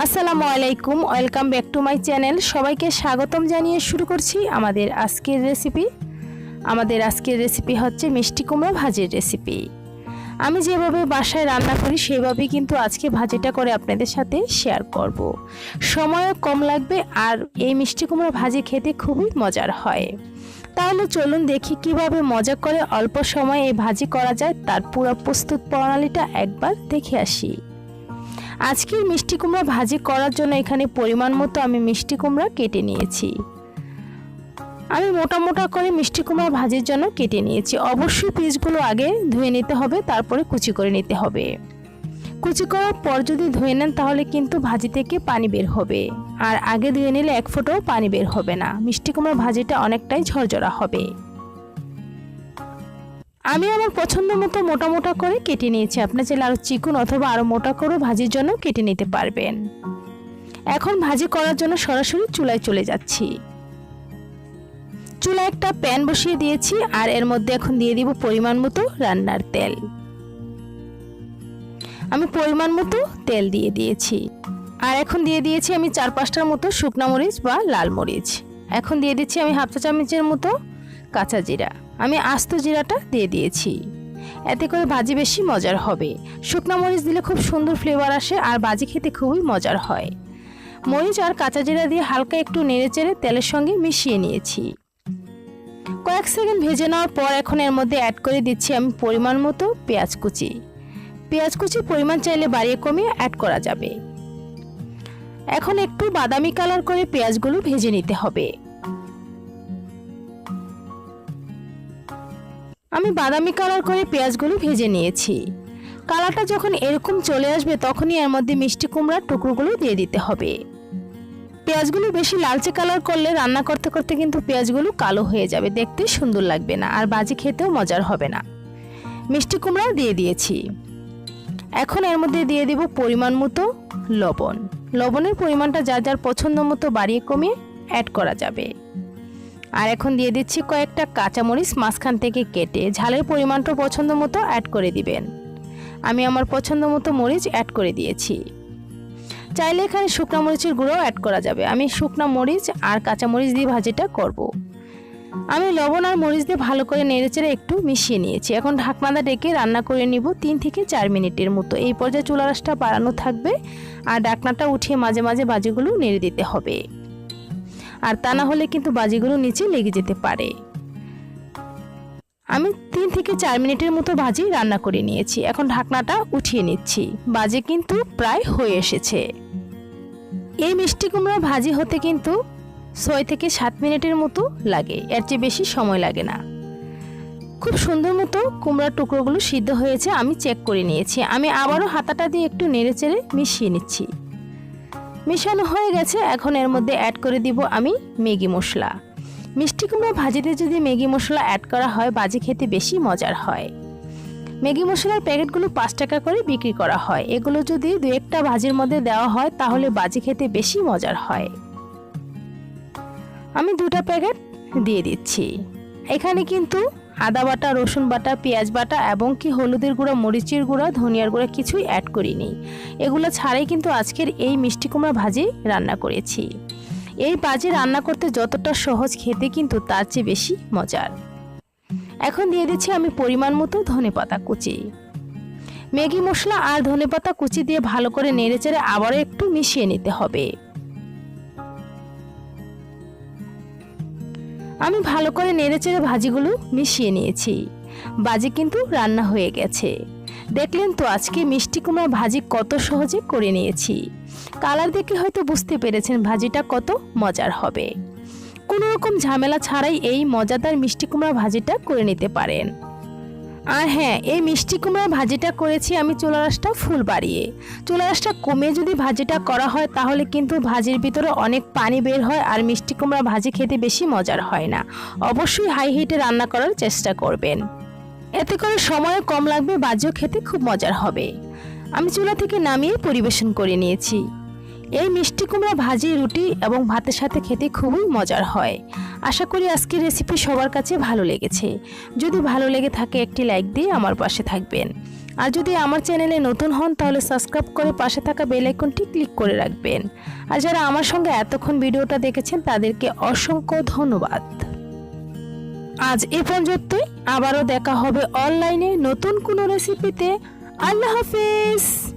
আসসালামু আলাইকুম, welcome back to my channel. সবাইকে স্বাগতম জানিয়ে শুরু করছি আমাদের আজকের রেসিপি হচ্ছে মিষ্টি কুমড়া ভাজির রেসিপি। আমি যেভাবে বাসায় রান্না করি সেভাবেই কিন্তু আজকে ভাজিটা করে আপনাদের সাথে শেয়ার করব। সময়ও কম লাগবে আর এই মিষ্টি কুমড়া ভাজি খেতে খুবই মজার হয়। তাহলে চলুন দেখি কিভাবে মজা করে অল্প সময়ে এই ভাজি করা যায়, তার পুরো প্রস্তুত প্রণালীটা একবার দেখে আসি। আজকের মিষ্টি কুমড়া ভাজি করার জন্য এখানে পরিমাণ মতো আমি মিষ্টি কুমড়া কেটে নিয়েছি। আমি মোটা মোটা করে মিষ্টি কুমড়া ভাজির জন্য কেটে নিয়েছি। অবশ্যই পিসগুলো আগে ধুয়ে নিতে হবে, তারপরে কুচি করে নিতে হবে। কুচি করার পর যদি ধুয়ে নেন তাহলে কিন্তু ভাজি থেকে পানি বের হবে, আর আগে ধুয়ে নিলে এক ফোঁটাও পানি বের হবে না। মিষ্টি কুমড়া ভাজিটা অনেকটাই ঝরঝরা হবে। আমি আমার পছন্দ মতো মোটা মোটা করে কেটে নিয়েছি। আপনার চাইলে আরও চিকন অথবা আরও মোটা করে ভাজির জন্য কেটে নিতে পারবেন। এখন ভাজি করার জন্য সরাসরি চুলায় চলে যাচ্ছি। চুলায় একটা প্যান বসিয়ে দিয়েছি, আর এর মধ্যে এখন দিয়ে দিব পরিমাণ মতো রান্নার তেল। আমি পরিমাণ মতো তেল দিয়ে দিয়েছি, আর এখন দিয়ে দিয়েছি আমি 4-5টার মতো শুকনা মরিচ বা লাল মরিচ। এখন দিয়ে দিচ্ছি আমি হাফ চা চামচের মতো কাঁচা জিরা। আমি আস্ত জিরাটা দিয়ে দিয়েছি, এতে করে ভাজি বেশি মজার হবে। শুকনা মরিচ দিলে খুব সুন্দর ফ্লেভার আসে আর ভাজি খেতে খুবই মজার হয়। মরিচ আর কাঁচা জিরা দিয়ে হালকা একটু নেড়েচেড়ে তেলের সঙ্গে মিশিয়ে নিয়েছি। কয়েক সেকেন্ড ভেজে নেওয়ার পর এখন এর মধ্যে অ্যাড করে দিচ্ছি আমি পরিমাণ মতো পেঁয়াজ কুচি। পেঁয়াজ কুচি পরিমাণ চাইলে বাড়িয়ে কমিয়ে অ্যাড করা যাবে। এখন একটু বাদামি কালার করে পেঁয়াজগুলো ভেজে নিতে হবে। আমি বাদামি কালার করে পেঁয়াজগুলো ভেজে নিয়েছি। কালারটা যখন এরকম চলে আসবে তখনই এর মধ্যে মিষ্টি কুমড়ার টুকরোগুলো দিয়ে দিতে হবে। পেঁয়াজগুলো বেশি লালচে কালার করলে রান্না করতে করতে কিন্তু পেঁয়াজগুলো কালো হয়ে যাবে, দেখতে সুন্দর লাগবে না, আর ভাজি খেতেও মজার হবে না। মিষ্টি কুমড়া দিয়ে দিয়েছি। এখন এর মধ্যে দিয়ে দিব পরিমাণ মতো লবণ। লবণের পরিমাণটা যার যার পছন্দ মতো বাড়িয়ে কমিয়ে অ্যাড করা যাবে। আর এখন দিয়ে দিচ্ছি কয়েকটা কাঁচামরিচ মাঝখান থেকে কেটে। ঝালের পরিমাণটা পছন্দ মতো অ্যাড করে দিবেন। আমি আমার পছন্দ মতো মরিচ অ্যাড করে দিয়েছি। চাইলে এখানে শুকনো মরিচের গুঁড়ো অ্যাড করা যাবে। আমি শুকনো মরিচ আর কাঁচামরিচ দিয়ে ভাজিটা করব। আমি লবণ আর মরিচ দিয়ে ভালো করে নেড়েচেড়ে একটু মিশিয়ে নিয়েছি। এখন ঢাকনাটা ডেকে রান্না করে নিব 3 থেকে 4 মিনিটের মতো। এই পর্যায়ে চুলার আঁচটা বাড়ানো থাকবে, আর ঢাকনাটা উঠিয়ে মাঝে মাঝে ভাজিগুলো নেড়ে দিতে হবে, আর তা না হলে কিন্তু ভাজিগুলো নিচে লেগে যেতে পারে। আমি 3 থেকে 4 মিনিটের মতো ভাজি রান্না করে নিয়েছি। এখন ঢাকনাটা উঠিয়ে নিচ্ছি। ভাজি কিন্তু প্রায় হয়ে এসেছে। এই মিষ্টি কুমড়া ভাজি হতে কিন্তু 6 থেকে 7 মিনিটের মতো লাগে, এর চেয়ে বেশি সময় লাগে না। খুব সুন্দর মতো কুমড়ার টুকরোগুলো সিদ্ধ হয়েছে আমি চেক করে নিয়েছি। আমি আবারও হাতাটা দিয়ে একটু নেড়েচেড়ে মিশিয়ে নিচ্ছি। মিশানো হয়ে গেছে। এখন এর মধ্যে অ্যাড করে দিব আমি ম্যাগি মশলা। মিষ্টি কুমড়া ভাজিতে যদি ম্যাগি মশলা অ্যাড করা হয় ভাজি খেতে বেশি মজার হয়। ম্যাগি মশলার প্যাকেটগুলো 5 টাকা করে বিক্রি করা হয়। এগুলো যদি 2-1টা ভাজির মধ্যে দেওয়া হয় তাহলে ভাজি খেতে বেশি মজার হয়। আমি 2টা প্যাকেট দিয়ে দিচ্ছি। এখানে কিন্তু আদা বাটা, রসুন বাটা, পেঁয়াজ বাটা এবং কি হলুদের গুঁড়া, মরিচের গুঁড়া, ধনিয়ার গুঁড়া কিছুই অ্যাড করিনি। এগুলো ছাড়াই কিন্তু আজকের এই মিষ্টি কুমড়া ভাজি রান্না করেছি। এই ভাজি রান্না করতে যতটা সহজ, খেতে কিন্তু তার চেয়ে বেশি মজার। এখন দিয়ে দিচ্ছি আমি পরিমাণ মতো ধনেপাতা কুচি। ম্যাগি মশলা আর ধনেপাতা কুচি দিয়ে ভালো করে নেড়েচেড়ে আবারও একটু মিশিয়ে নিতে হবে। আমি ভালো করে নেড়েচেড়ে ভাজিগুলো মিশিয়ে নিয়েছি। ভাজি কিন্তু রান্না হয়ে গেছে। দেখলেন তো আজকে মিষ্টি কুমড়া ভাজি কত সহজে করে নিয়েছি। কালার দেখে হয়তো বুঝতে পেরেছেন ভাজিটা কত মজার হবে। কোনো রকম ঝামেলা ছাড়াই এই মজাদার মিষ্টি কুমড়া ভাজিটা করে নিতে পারেন। আর হ্যাঁ, এই মিষ্টি কুমড়া ভাজিটা করেছি আমি চুলার আঁচটা ফুল বাড়িয়ে। চুলার আঁচটা কমে যদি ভাজিটা করা হয় তাহলে কিন্তু ভাজির ভিতরে অনেক পানি বের হয়, আর মিষ্টি কুমড়া ভাজি খেতে বেশি মজার হয় না। অবশ্যই হাই হিটে রান্না করার চেষ্টা করবেন, এতে করে সময়ও কম লাগবে, ভাজিও খেতে খুব মজার হবে। আমি চুলা থেকে নামিয়ে পরিবেশন করে নিয়েছি। এই মিষ্টি কুমড়া ভাজি রুটি এবং ভাতের সাথে খেতে খুবই মজার হয়। আশা করি আজকের রেসিপি সবার কাছে ভালো লেগেছে। যদি ভালো লেগে থাকে একটি লাইক দিয়ে আমার পাশে থাকবেন। আর যদি আমার চ্যানেলে নতুন হন তাহলে সাবস্ক্রাইব করে পাশে থাকা বেল আইকনটি ক্লিক করে রাখবেন। আর যারা আমার সঙ্গে এতক্ষণ ভিডিওটা দেখেছেন তাদেরকে অসংখ্য ধন্যবাদ। আজ এ পর্যন্তই, আবারও দেখা হবে অনলাইনে নতুন কোনো রেসিপিতে। আল্লাহ হাফেজ।